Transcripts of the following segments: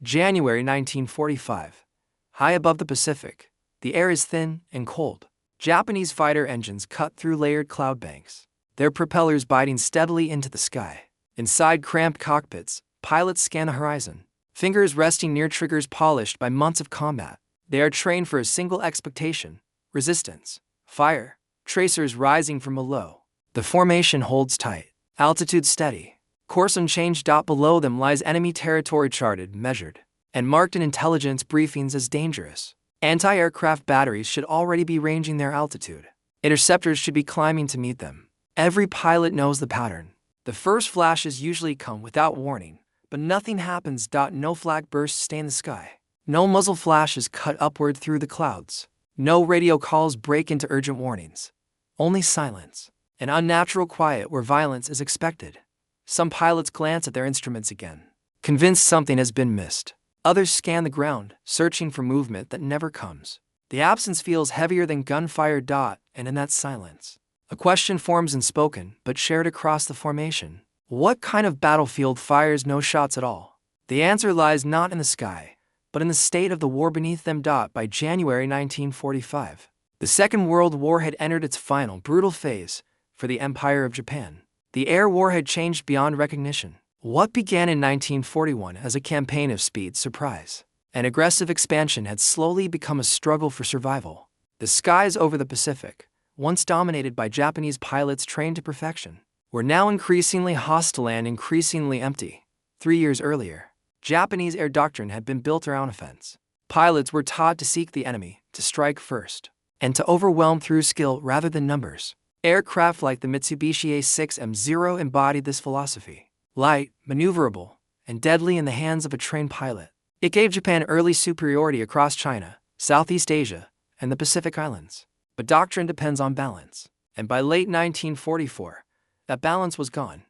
January 1945. High above the Pacific, the air is thin and cold. Japanese fighter engines cut through layered cloud banks, their propellers biting steadily into the sky. Inside cramped cockpits, pilots scan the horizon, fingers resting near triggers polished by months of combat. They are trained for a single expectation: resistance, fire, tracers rising from below. The formation holds tight, altitude steady. Course unchanged. Below them lies enemy territory charted, measured, and marked in intelligence briefings as dangerous. Anti-aircraft batteries should already be ranging their altitude. Interceptors should be climbing to meet them. Every pilot knows the pattern. The first flashes usually come without warning, but nothing happens. No flag bursts stain the sky. No muzzle flashes cut upward through the clouds. No radio calls break into urgent warnings. Only silence, an unnatural quiet where violence is expected. Some pilots glance at their instruments again, convinced something has been missed. Others scan the ground, searching for movement that never comes. The absence feels heavier than gunfire. And in that silence, a question forms unspoken but shared across the formation. What kind of battlefield fires no shots at all? The answer lies not in the sky, but in the state of the war beneath them. By January 1945, the Second World War had entered its final, brutal phase for the Empire of Japan. The air war had changed beyond recognition. What began in 1941 as a campaign of speed, surprise, and aggressive expansion had slowly become a struggle for survival. The skies over the Pacific, once dominated by Japanese pilots trained to perfection, were now increasingly hostile and increasingly empty. 3 years earlier, Japanese air doctrine had been built around offense. Pilots were taught to seek the enemy, to strike first, and to overwhelm through skill rather than numbers. Aircraft like the Mitsubishi A6M0 embodied this philosophy. Light, maneuverable, and deadly in the hands of a trained pilot, it gave Japan early superiority across China, Southeast Asia, and the Pacific Islands. But doctrine depends on balance, and by late 1944, that balance was gone.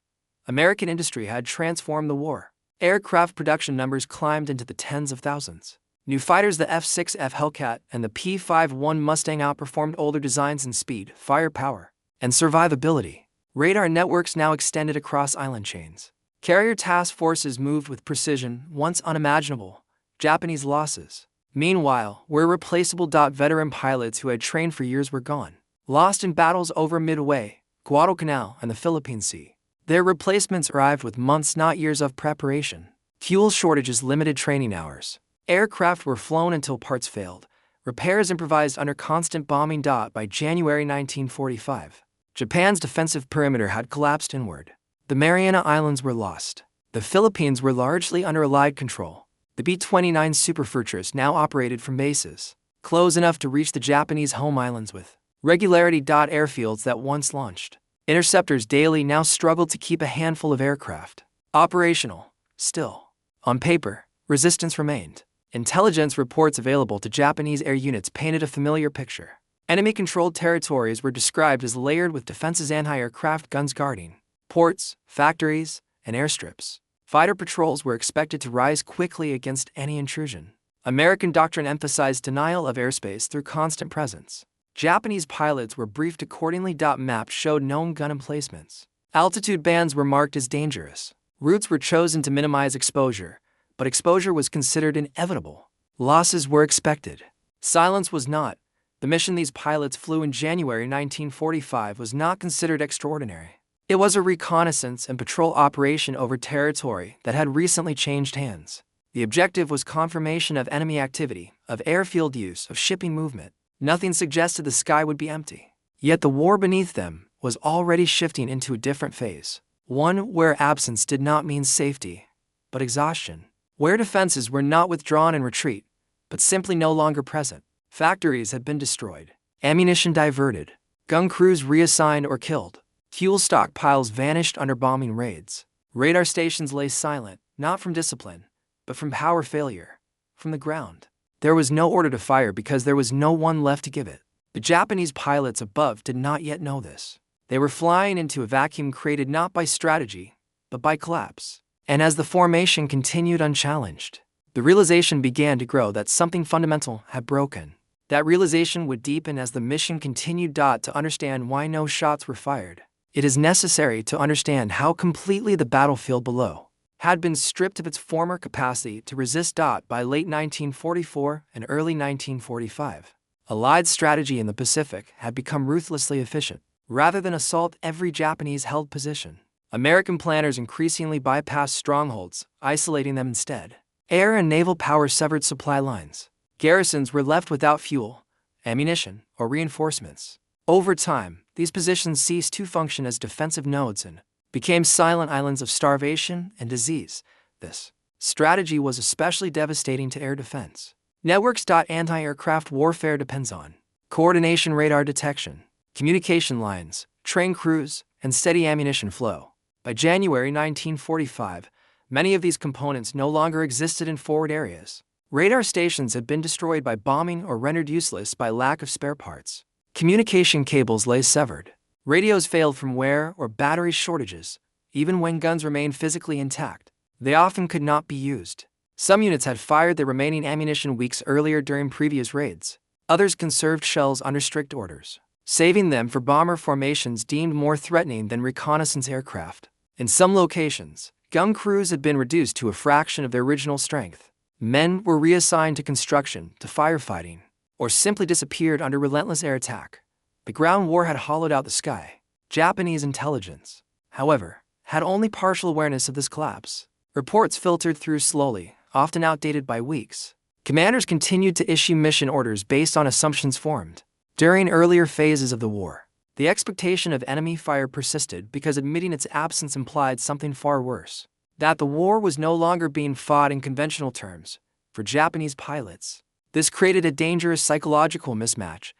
American industry had transformed the war. Aircraft production numbers climbed into the tens of thousands. New fighters, the F-6F Hellcat and the P-51 Mustang, outperformed older designs in speed, firepower, and survivability. Radar networks now extended across island chains. Carrier task forces moved with precision once unimaginable. Japanese losses, meanwhile, were irreplaceable. Veteran pilots who had trained for years were gone, lost in battles over Midway, Guadalcanal, and the Philippine Sea. Their replacements arrived with months, not years of preparation. Fuel shortages limited training hours. Aircraft were flown until parts failed. Repairs improvised under constant bombing. By January 1945, Japan's defensive perimeter had collapsed inward. The Mariana Islands were lost. The Philippines were largely under Allied control. The B-29 Superfortress now operated from bases close enough to reach the Japanese home islands with regularity. Airfields that once launched interceptors daily now struggled to keep a handful of aircraft operational. Still, on paper, resistance remained. Intelligence reports available to Japanese air units painted a familiar picture. Enemy-controlled territories were described as layered with defenses, anti-aircraft guns guarding ports, factories, and airstrips. Fighter patrols were expected to rise quickly against any intrusion. American doctrine emphasized denial of airspace through constant presence. Japanese pilots were briefed accordingly. Maps showed known gun emplacements. Altitude bands were marked as dangerous. Routes were chosen to minimize exposure, but exposure was considered inevitable. Losses were expected. Silence was not. The mission these pilots flew in January 1945 was not considered extraordinary. It was a reconnaissance and patrol operation over territory that had recently changed hands. The objective was confirmation of enemy activity, of airfield use, of shipping movement. Nothing suggested the sky would be empty. Yet the war beneath them was already shifting into a different phase. One where absence did not mean safety, but exhaustion. Where defenses were not withdrawn in retreat, but simply no longer present. Factories had been destroyed, ammunition diverted, gun crews reassigned or killed. Fuel stockpiles vanished under bombing raids. Radar stations lay silent, not from discipline, but from power failure. From the ground, there was no order to fire because there was no one left to give it. The Japanese pilots above did not yet know this. They were flying into a vacuum created not by strategy, but by collapse. And as the formation continued unchallenged, the realization began to grow that something fundamental had broken. That realization would deepen as the mission continued. To understand why no shots were fired, it is necessary to understand how completely the battlefield below had been stripped of its former capacity to resist by late 1944 and early 1945. Allied strategy in the Pacific had become ruthlessly efficient. Rather than assault every Japanese-held position, American planners increasingly bypassed strongholds, isolating them instead. Air and naval power severed supply lines. Garrisons were left without fuel, ammunition, or reinforcements. Over time, these positions ceased to function as defensive nodes and became silent islands of starvation and disease. This strategy was especially devastating to air defense. Networks. Anti-aircraft warfare depends on coordination, radar detection, communication lines, train crews, and steady ammunition flow. By January 1945, many of these components no longer existed in forward areas. Radar stations had been destroyed by bombing or rendered useless by lack of spare parts. Communication cables lay severed. Radios failed from wear or battery shortages. Even when guns remained physically intact, they often could not be used. Some units had fired their remaining ammunition weeks earlier during previous raids. Others conserved shells under strict orders, saving them for bomber formations deemed more threatening than reconnaissance aircraft. In some locations, gun crews had been reduced to a fraction of their original strength. Men were reassigned to construction, to firefighting, or simply disappeared under relentless air attack. The ground war had hollowed out the sky. Japanese intelligence, however, had only partial awareness of this collapse. Reports filtered through slowly, often outdated by weeks. Commanders continued to issue mission orders based on assumptions formed during earlier phases of the war. The expectation of enemy fire persisted because admitting its absence implied something far worse: that the war was no longer being fought in conventional terms. For Japanese pilots, this created a dangerous psychological mismatch.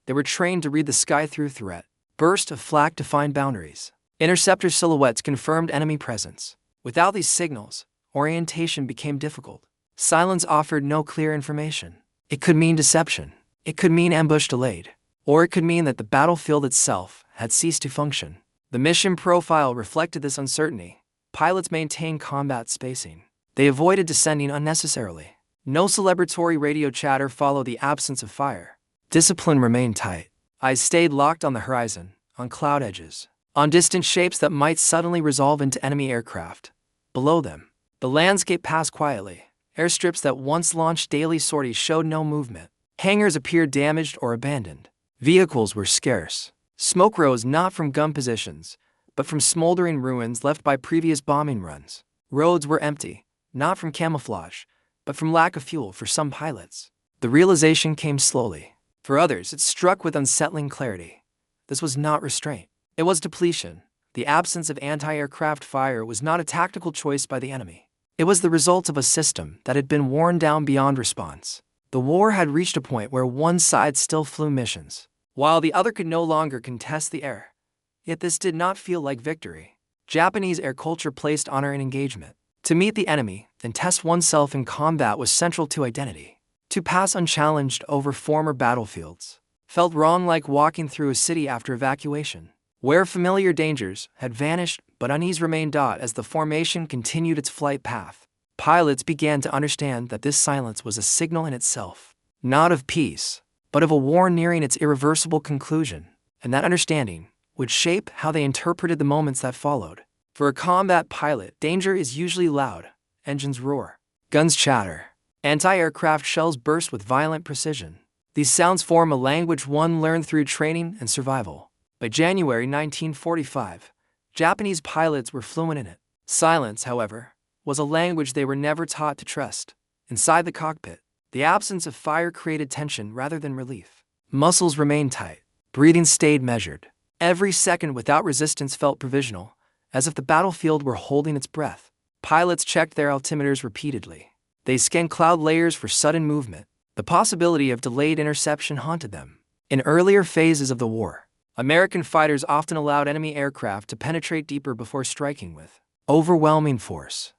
They were trained to read the sky through threat. Bursts of flak defined boundaries. Interceptor silhouettes confirmed enemy presence. Without these signals, orientation became difficult. Silence offered no clear information. It could mean deception. It could mean ambush delayed. Or it could mean that the battlefield itself had ceased to function. The mission profile reflected this uncertainty. Pilots maintained combat spacing. They avoided descending unnecessarily. No celebratory radio chatter followed the absence of fire. Discipline remained tight. Eyes stayed locked on the horizon, on cloud edges, on distant shapes that might suddenly resolve into enemy aircraft. Below them, the landscape passed quietly. Airstrips that once launched daily sorties showed no movement. Hangars appeared damaged or abandoned. Vehicles were scarce. Smoke rose not from gun positions, but from smoldering ruins left by previous bombing runs. Roads were empty, not from camouflage, but from lack of fuel for some pilots. The realization came slowly. For others, it struck with unsettling clarity. This was not restraint. It was depletion. The absence of anti-aircraft fire was not a tactical choice by the enemy. It was the result of a system that had been worn down beyond response. The war had reached a point where one side still flew missions, while the other could no longer contest the air. Yet this did not feel like victory. Japanese air culture placed honor in engagement. To meet the enemy, then test oneself in combat was central to identity. To pass unchallenged over former battlefields felt wrong, like walking through a city after evacuation, where familiar dangers had vanished but unease remained. As the formation continued its flight path, pilots began to understand that this silence was a signal in itself, not of peace, but of a war nearing its irreversible conclusion, and that understanding would shape how they interpreted the moments that followed. For a combat pilot, danger is usually loud. Engines roar, guns chatter, anti-aircraft shells burst with violent precision. These sounds form a language one learned through training and survival. By January 1945, Japanese pilots were fluent in it. Silence, however, was a language they were never taught to trust. Inside the cockpit, the absence of fire created tension rather than relief. Muscles remained tight. Breathing stayed measured. Every second without resistance felt provisional, as if the battlefield were holding its breath. Pilots checked their altimeters repeatedly. They scanned cloud layers for sudden movement. The possibility of delayed interception haunted them. In earlier phases of the war, American fighters often allowed enemy aircraft to penetrate deeper before striking with overwhelming force.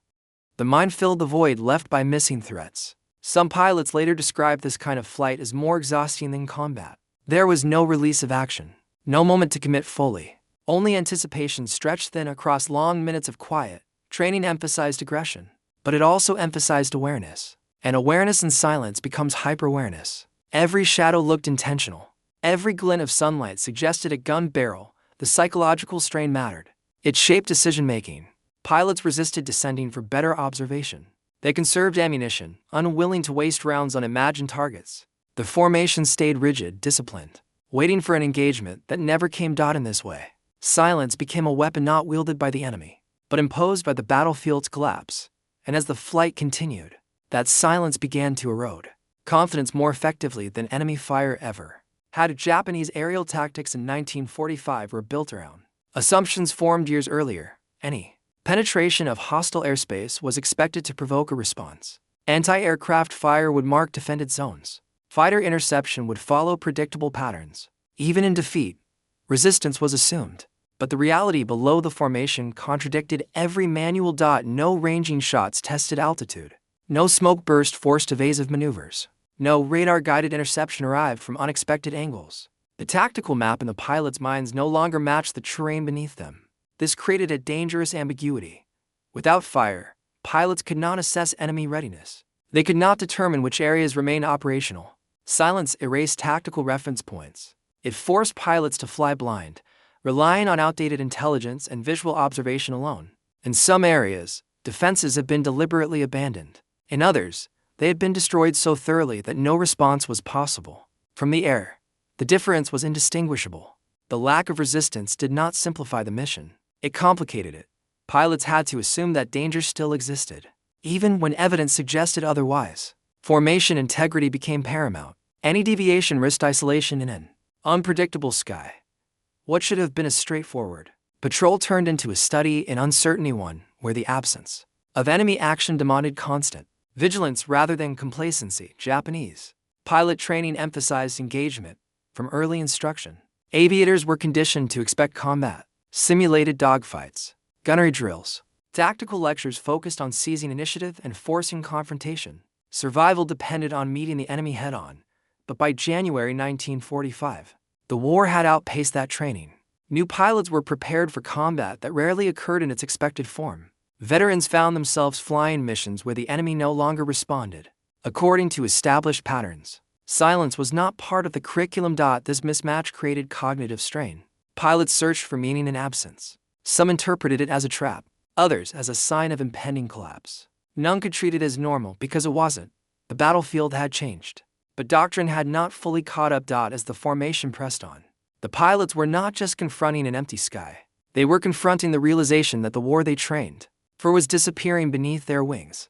The mind filled the void left by missing threats. Some pilots later described this kind of flight as more exhausting than combat. There was no release of action, no moment to commit fully. Only anticipation stretched thin across long minutes of quiet. Training emphasized aggression, but it also emphasized awareness. And awareness in silence becomes hyper-awareness. Every shadow looked intentional. Every glint of sunlight suggested a gun barrel. The psychological strain mattered. It shaped decision-making. Pilots resisted descending for better observation. They conserved ammunition, unwilling to waste rounds on imagined targets. The formation stayed rigid, disciplined, waiting for an engagement that never came. In this way, silence became a weapon not wielded by the enemy, but imposed by the battlefield's collapse. And as the flight continued, that silence began to erode confidence more effectively than enemy fire ever had. Japanese aerial tactics in 1945 were built around assumptions formed years earlier. Any penetration of hostile airspace was expected to provoke a response. Anti-aircraft fire would mark defended zones. Fighter interception would follow predictable patterns. Even in defeat, resistance was assumed. But the reality below the formation contradicted every manual. No ranging shots tested altitude. No smoke burst forced evasive maneuvers. No radar-guided interception arrived from unexpected angles. The tactical map in the pilots' minds no longer matched the terrain beneath them. This created a dangerous ambiguity. Without fire, pilots could not assess enemy readiness. They could not determine which areas remained operational. Silence erased tactical reference points. It forced pilots to fly blind, relying on outdated intelligence and visual observation alone. In some areas, defenses had been deliberately abandoned. In others, they had been destroyed so thoroughly that no response was possible. From the air, the difference was indistinguishable. The lack of resistance did not simplify the mission. It complicated it. Pilots had to assume that danger still existed, even when evidence suggested otherwise. Formation integrity became paramount. Any deviation risked isolation in an unpredictable sky. What should have been a straightforward patrol turned into a study in uncertainty, one where the absence of enemy action demanded constant vigilance rather than complacency. Japanese pilot training emphasized engagement from early instruction. Aviators were conditioned to expect combat, simulated dogfights, gunnery drills. Tactical lectures focused on seizing initiative and forcing confrontation. Survival depended on meeting the enemy head-on. But by January 1945, the war had outpaced that training. New pilots were prepared for combat that rarely occurred in its expected form. Veterans found themselves flying missions where the enemy no longer responded according to established patterns. Silence was not part of the curriculum. This mismatch created cognitive strain. Pilots searched for meaning in absence. Some interpreted it as a trap, others as a sign of impending collapse. None could treat it as normal because it wasn't. The battlefield had changed. But doctrine had not fully caught up. As the formation pressed on, the pilots were not just confronting an empty sky. They were confronting the realization that the war they trained for was disappearing beneath their wings.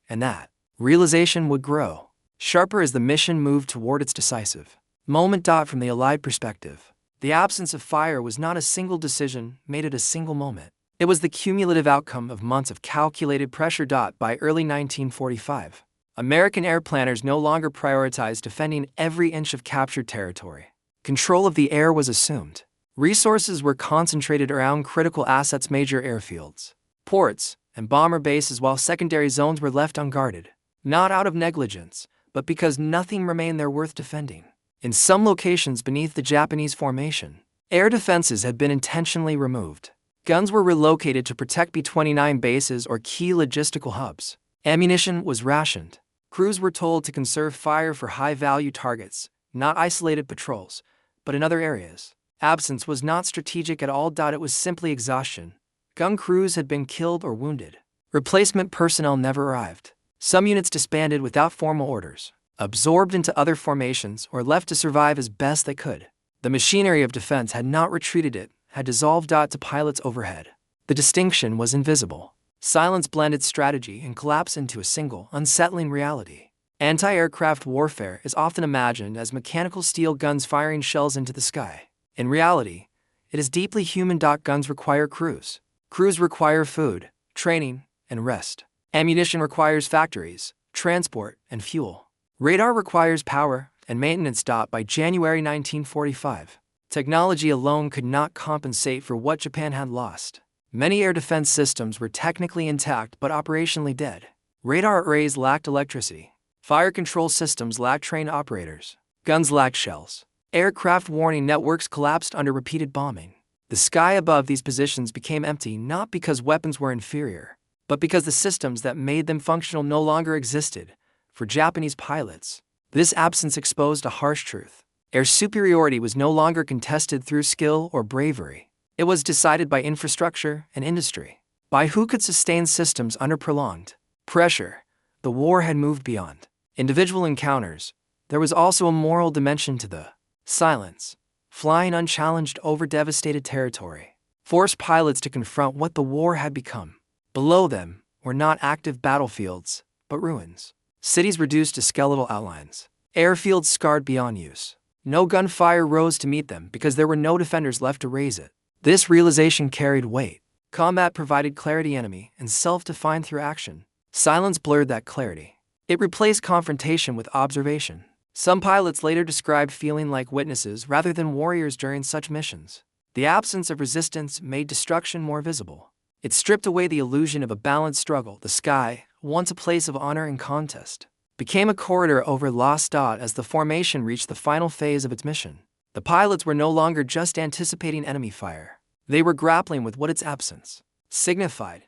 And that realization would grow sharper as the mission moved toward its decisive moment. From the Allied perspective, the absence of fire was not a single decision made at a single moment. It was the cumulative outcome of months of calculated pressure. By early 1945, American air planners no longer prioritized defending every inch of captured territory. Control of the air was assumed. Resources were concentrated around critical assets, major airfields, ports, and bomber bases, while secondary zones were left unguarded, not out of negligence, but because nothing remained there worth defending. In some locations beneath the Japanese formation, air defenses had been intentionally removed. Guns were relocated to protect B-29 bases or key logistical hubs. Ammunition was rationed. Crews were told to conserve fire for high-value targets, not isolated patrols, but in other areas. Absence was not strategic at all. It was simply exhaustion. Gun crews had been killed or wounded. Replacement personnel never arrived. Some units disbanded without formal orders, absorbed into other formations, or left to survive as best they could. The machinery of defense had not retreated, it had dissolved. To pilots overhead, the distinction was invisible. Silence blended strategy and collapse into a single, unsettling reality. Anti-aircraft warfare is often imagined as mechanical steel guns firing shells into the sky. In reality, it is deeply human. Guns require crews. Crews require food, training, and rest. Ammunition requires factories, transport, and fuel. Radar requires power and maintenance. By January 1945, technology alone could not compensate for what Japan had lost. Many air defense systems were technically intact but operationally dead. Radar arrays lacked electricity. Fire control systems lacked trained operators. Guns lacked shells. Aircraft warning networks collapsed under repeated bombing. The sky above these positions became empty not because weapons were inferior, but because the systems that made them functional no longer existed. For Japanese pilots, this absence exposed a harsh truth. Air superiority was no longer contested through skill or bravery. It was decided by infrastructure and industry. by who could sustain systems under prolonged pressure. The war had moved beyond individual encounters. There was also a moral dimension to the silence. Flying unchallenged over devastated territory forced pilots to confront what the war had become. Below them were not active battlefields, but ruins. Cities reduced to skeletal outlines. Airfields scarred beyond use. No gunfire rose to meet them because there were no defenders left to raise it. This realization carried weight. Combat provided clarity enemy and self-defined through action. Silence blurred that clarity. It replaced confrontation with observation. Some pilots later described feeling like witnesses rather than warriors during such missions. The absence of resistance made destruction more visible. It stripped away the illusion of a balanced struggle. The sky, once a place of honor and contest, became a corridor over lost dot as the formation reached the final phase of its mission. The pilots were no longer just anticipating enemy fire. They were grappling with what its absence signified.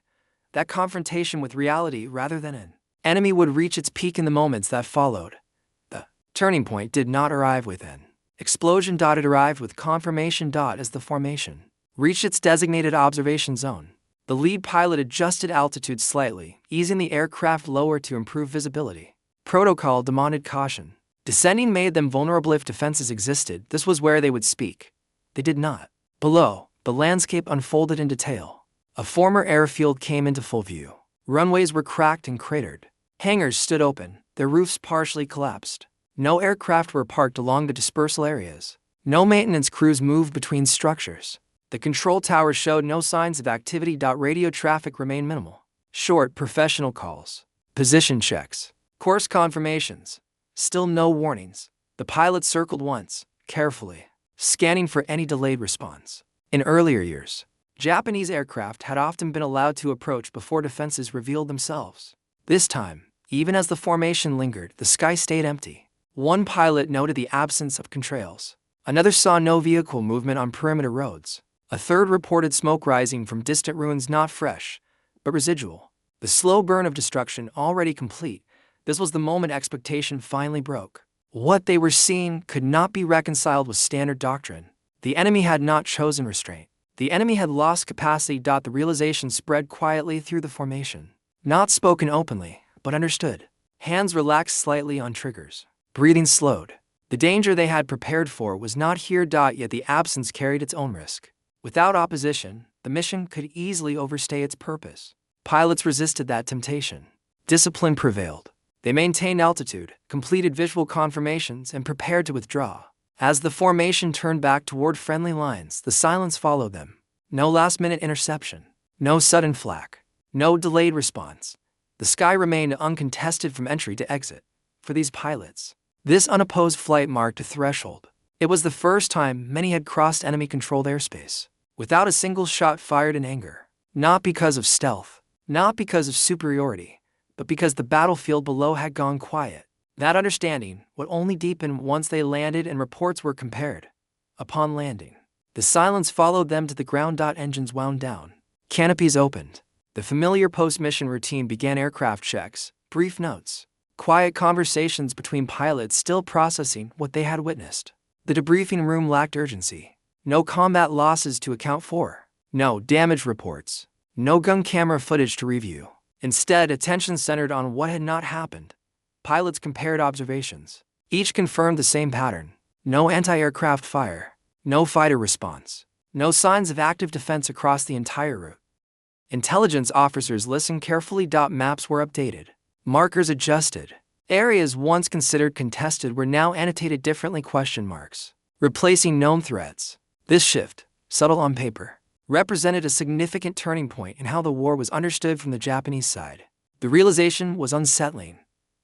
That confrontation with reality rather than an enemy would reach its peak in the moments that followed. The turning point did not arrive with an explosion. It arrived with confirmation. As the formation reached its designated observation zone, the lead pilot adjusted altitude slightly, easing the aircraft lower to improve visibility. Protocol demanded caution. Descending made them vulnerable if defenses existed. This was where they would speak. They did not. Below, the landscape unfolded in detail. A former airfield came into full view. Runways were cracked and cratered. Hangars stood open, their roofs partially collapsed. No aircraft were parked along the dispersal areas. No maintenance crews moved between structures. The control tower showed no signs of activity. Radio traffic remained minimal. Short, professional calls. Position checks. Course confirmations. Still no warnings. The pilot circled once, carefully, scanning for any delayed response. In earlier years, Japanese aircraft had often been allowed to approach before defenses revealed themselves. This time, even as the formation lingered, the sky stayed empty. One pilot noted the absence of contrails. Another saw no vehicle movement on perimeter roads. A third reported smoke rising from distant ruins, not fresh, but residual. The slow burn of destruction already complete. This was the moment expectation finally broke. What they were seeing could not be reconciled with standard doctrine. The enemy had not chosen restraint. The enemy had lost capacity. The realization spread quietly through the formation. Not spoken openly, but understood. Hands relaxed slightly on triggers. Breathing slowed. The danger they had prepared for was not here. Yet the absence carried its own risk. Without opposition, the mission could easily overstay its purpose. Pilots resisted that temptation. Discipline prevailed. They maintained altitude, completed visual confirmations, and prepared to withdraw. As the formation turned back toward friendly lines, the silence followed them. No last-minute interception. No sudden flak. No delayed response. The sky remained uncontested from entry to exit. For these pilots, this unopposed flight marked a threshold. It was the first time many had crossed enemy-controlled airspace, without a single shot fired in anger. Not because of stealth, not because of superiority, but because the battlefield below had gone quiet. That understanding would only deepen once they landed and reports were compared. Upon landing, the silence followed them to the ground. Engines wound down. Canopies opened. The familiar post-mission routine began. Aircraft checks, brief notes, quiet conversations between pilots still processing what they had witnessed. The debriefing room lacked urgency. No combat losses to account for. No damage reports. No gun camera footage to review. Instead, attention centered on what had not happened. Pilots compared observations. Each confirmed the same pattern. No anti-aircraft fire. No fighter response. No signs of active defense across the entire route. Intelligence officers listened carefully. Maps were updated. Markers adjusted. Areas once considered contested were now annotated differently. Question marks, replacing known threats. This shift, subtle on paper, represented a significant turning point in how the war was understood from the Japanese side. The realization was unsettling.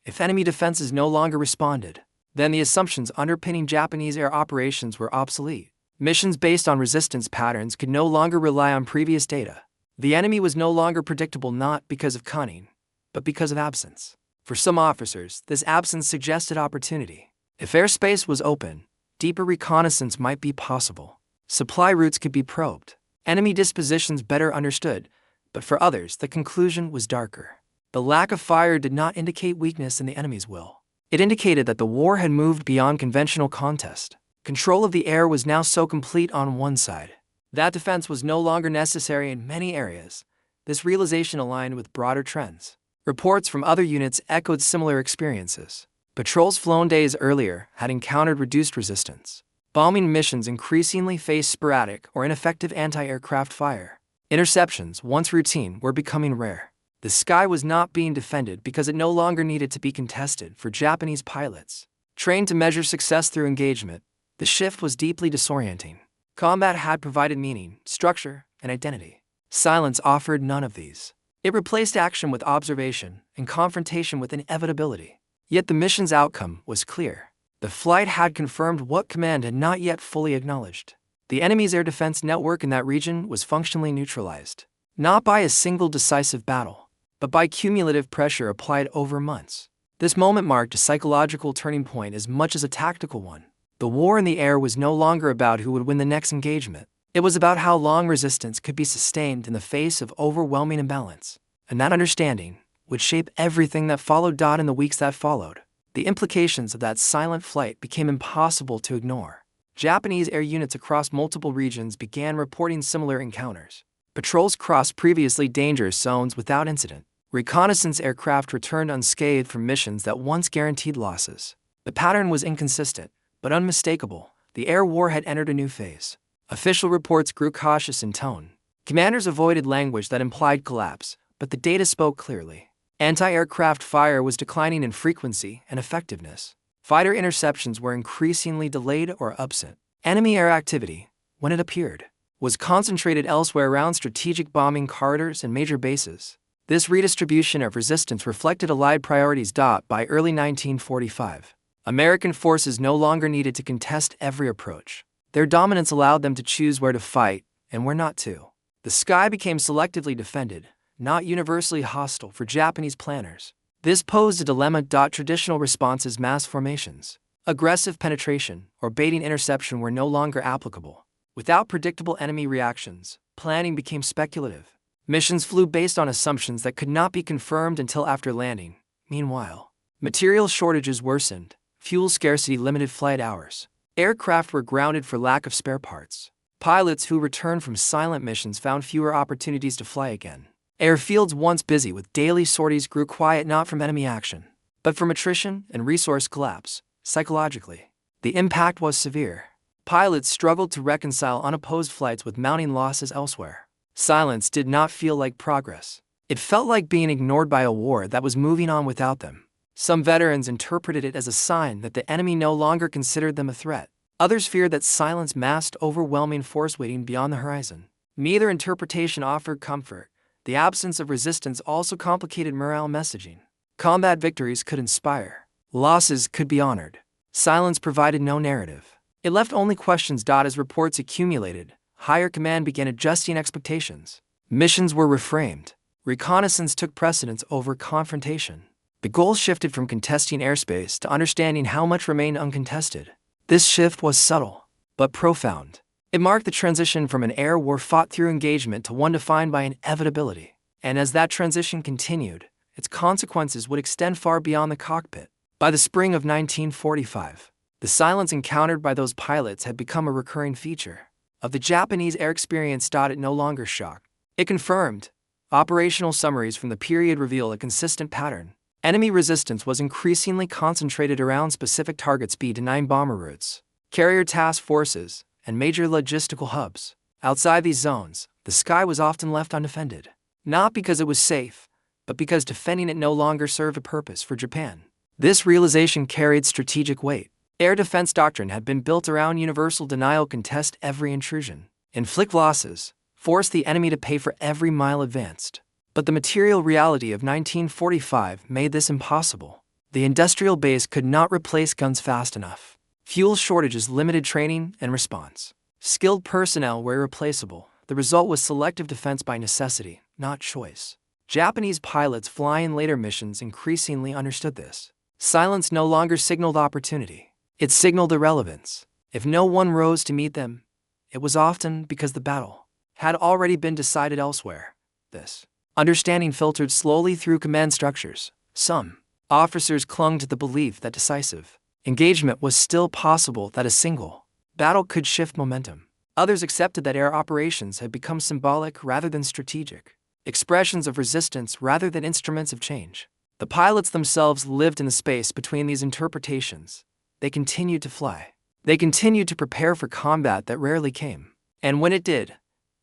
If enemy defenses no longer responded, then the assumptions underpinning Japanese air operations were obsolete. Missions based on resistance patterns could no longer rely on previous data. The enemy was no longer predictable, not because of cunning, but because of absence. For some officers, this absence suggested opportunity. If airspace was open, deeper reconnaissance might be possible. Supply routes could be probed. Enemy dispositions better understood. But for others, the conclusion was darker. The lack of fire did not indicate weakness in the enemy's will. It indicated that the war had moved beyond conventional contest. Control of the air was now so complete on one side that defense was no longer necessary in many areas. This realization aligned with broader trends. Reports from other units echoed similar experiences. Patrols flown days earlier had encountered reduced resistance. Bombing missions increasingly faced sporadic or ineffective anti-aircraft fire. Interceptions, once routine, were becoming rare. The sky was not being defended because it no longer needed to be contested for Japanese pilots. Trained to measure success through engagement, the shift was deeply disorienting. Combat had provided meaning, structure, and identity. Silence offered none of these. It replaced action with observation and confrontation with inevitability. Yet the mission's outcome was clear. The flight had confirmed what command had not yet fully acknowledged. The enemy's air defense network in that region was functionally neutralized, not by a single decisive battle, but by cumulative pressure applied over months. This moment marked a psychological turning point as much as a tactical one. The war in the air was no longer about who would win the next engagement. It was about how long resistance could be sustained in the face of overwhelming imbalance. And that understanding would shape everything that followed. In the weeks that followed, the implications of that silent flight became impossible to ignore. Japanese air units across multiple regions began reporting similar encounters. Patrols crossed previously dangerous zones without incident. Reconnaissance aircraft returned unscathed from missions that once guaranteed losses. The pattern was inconsistent, but unmistakable. The air war had entered a new phase. Official reports grew cautious in tone. Commanders avoided language that implied collapse, but the data spoke clearly. Anti-aircraft fire was declining in frequency and effectiveness. Fighter interceptions were increasingly delayed or absent. Enemy air activity, when it appeared, was concentrated elsewhere around strategic bombing corridors and major bases. This redistribution of resistance reflected allied priorities. By early 1945, American forces no longer needed to contest every approach. Their dominance allowed them to choose where to fight and where not to. The sky became selectively defended, not universally hostile for Japanese planners. This posed a dilemma. Traditional responses, mass formations, aggressive penetration, or baiting interception were no longer applicable. Without predictable enemy reactions, planning became speculative. Missions flew based on assumptions that could not be confirmed until after landing. Meanwhile, material shortages worsened, fuel scarcity limited flight hours. Aircraft were grounded for lack of spare parts. Pilots who returned from silent missions found fewer opportunities to fly again. Airfields once busy with daily sorties grew quiet, not from enemy action, but from attrition and resource collapse. Psychologically, the impact was severe. Pilots struggled to reconcile unopposed flights with mounting losses elsewhere. Silence did not feel like progress. It felt like being ignored by a war that was moving on without them. Some veterans interpreted it as a sign that the enemy no longer considered them a threat. Others feared that silence masked overwhelming force waiting beyond the horizon. Neither interpretation offered comfort. The absence of resistance also complicated morale messaging. Combat victories could inspire. Losses could be honored. Silence provided no narrative. It left only questions. As reports accumulated, higher command began adjusting expectations. Missions were reframed. Reconnaissance took precedence over confrontation. The goal shifted from contesting airspace to understanding how much remained uncontested. This shift was subtle, but profound. It marked the transition from an air war fought through engagement to one defined by inevitability. And as that transition continued, its consequences would extend far beyond the cockpit. By the spring of 1945, the silence encountered by those pilots had become a recurring feature of the Japanese air experience. It no longer shocked. It confirmed. Operational summaries from the period reveal a consistent pattern. Enemy resistance was increasingly concentrated around specific targets: B-9 bomber routes, carrier task forces, and major logistical hubs. Outside these zones, the sky was often left undefended. Not because it was safe, but because defending it no longer served a purpose for Japan. This realization carried strategic weight. Air defense doctrine had been built around universal denial: contest every intrusion, inflict losses, force the enemy to pay for every mile advanced. But the material reality of 1945 made this impossible. The industrial base could not replace guns fast enough. Fuel shortages limited training and response. Skilled personnel were irreplaceable. The result was selective defense by necessity, not choice. Japanese pilots flying later missions increasingly understood this. Silence no longer signaled opportunity. It signaled irrelevance. If no one rose to meet them, it was often because the battle had already been decided elsewhere. This understanding filtered slowly through command structures. Some officers clung to the belief that decisive engagement was still possible, that a single battle could shift momentum. Others accepted that air operations had become symbolic rather than strategic. expressions of resistance rather than instruments of change. The pilots themselves lived in the space between these interpretations. They continued to fly. They continued to prepare for combat that rarely came. And when it did,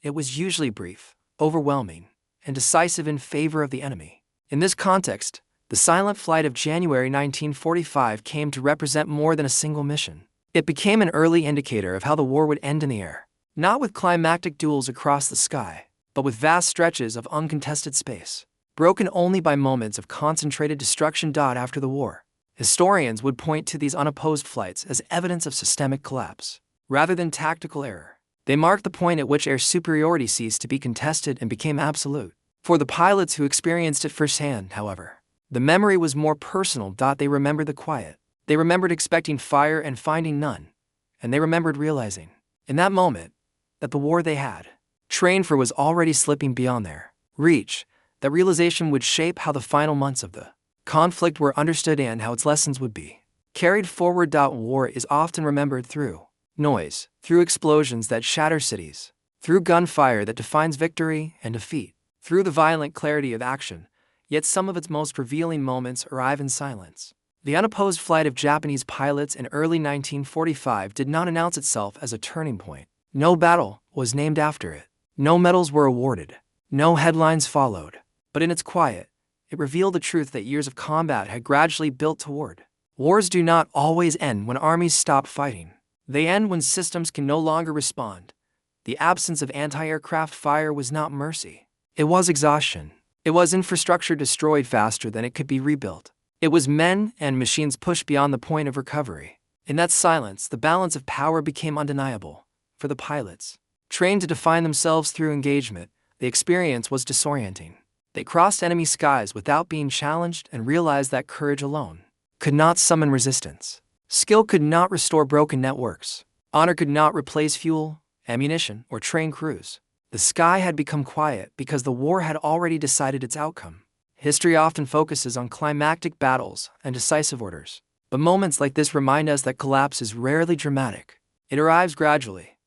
it was usually brief, overwhelming, and decisive in favor of the enemy. In this context, the silent flight of January 1945 came to represent more than a single mission. It became an early indicator of how the war would end in the air, not with climactic duels across the sky, but with vast stretches of uncontested space, broken only by moments of concentrated destruction. After the war, historians would point to these unopposed flights as evidence of systemic collapse, rather than tactical error. They marked the point at which air superiority ceased to be contested and became absolute. For the pilots who experienced it firsthand, however, the memory was more personal. They remembered the quiet. They remembered expecting fire and finding none. And they remembered realizing, in that moment, that the war they had trained for was already slipping beyond their reach. That realization would shape how the final months of the conflict were understood and how its lessons would be carried forward. War is often remembered through noise, through explosions that shatter cities, through gunfire that defines victory and defeat, through the violent clarity of action. Yet some of its most revealing moments arrive in silence. The unopposed flight of Japanese pilots in early 1945 did not announce itself as a turning point. No battle was named after it. No medals were awarded. No headlines followed. But in its quiet, it revealed the truth that years of combat had gradually built toward. Wars do not always end when armies stop fighting. They end when systems can no longer respond. The absence of anti-aircraft fire was not mercy. It was exhaustion. It was infrastructure destroyed faster than it could be rebuilt. It was men and machines pushed beyond the point of recovery. In that silence, the balance of power became undeniable. For the pilots, trained to define themselves through engagement, the experience was disorienting. They crossed enemy skies without being challenged and realized that courage alone could not summon resistance. Skill could not restore broken networks. Honor could not replace fuel, ammunition, or train crews. The sky had become quiet because the war had already decided its outcome. History often focuses on climactic battles and decisive orders, but moments like this remind us that collapse is rarely dramatic. It arrives gradually,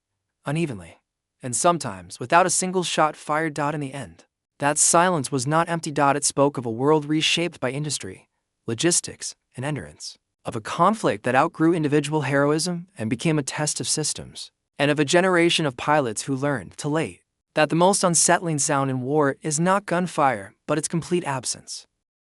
unevenly, and sometimes without a single shot fired. In the end, that silence was not empty. It spoke of a world reshaped by industry, logistics, and endurance, of a conflict that outgrew individual heroism and became a test of systems, and of a generation of pilots who learned, too late, that the most unsettling sound in war is not gunfire, but its complete absence.